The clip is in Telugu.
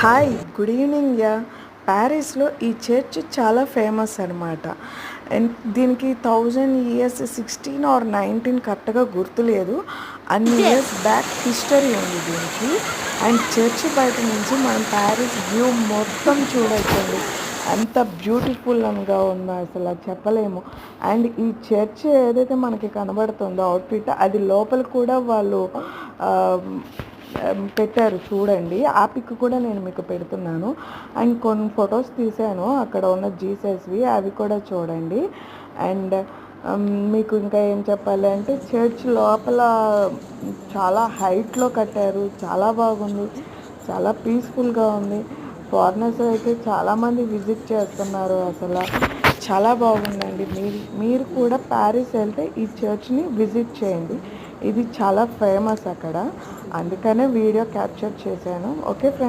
Hi good evening yeah. ప్యారిస్లో ఈ చర్చ్ చాలా ఫేమస్ అనమాట. అండ్ దీనికి 1000 years 16 or 19 కరెక్ట్గా గుర్తులేదు. అన్ని ఇయర్స్ బ్యాక్ హిస్టరీ ఉంది దీనికి. అండ్ చర్చ్ బయట నుంచి మనం ప్యారిస్ వ్యూ మొత్తం చూడొచ్చండి. ఎంత బ్యూటిఫుల్గా ఉందో అసలు చెప్పలేము. అండ్ ఈ చర్చ్ ఏదైతే మనకి కనబడుతుందో అవుట్ఫిట్, అది లోపల కూడా వాళ్ళు పెట్టారు చూడండి. ఆ పిక్ కూడా నేను మీకు పెడుతున్నాను. అండ్ కొన్ని ఫొటోస్ తీసాను అక్కడ ఉన్న జీసస్వి, అవి కూడా చూడండి. అండ్ మీకు ఇంకా ఏం చెప్పాలి అంటే, చర్చ్ లోపల చాలా హైట్లో కట్టారు, చాలా బాగుంది, చాలా పీస్ఫుల్గా ఉంది. ఫారినర్స్ అయితే చాలామంది విజిట్ చేస్తున్నారు. అసలు చాలా బాగుందండి. మీరు కూడా ప్యారిస్ వెళ్తే ఈ చర్చ్ని విజిట్ చేయండి. ఇది చాలా ఫేమస్ అక్కడ, అందుకనే వీడియో క్యాప్చర్ చేశాను. Okay friends.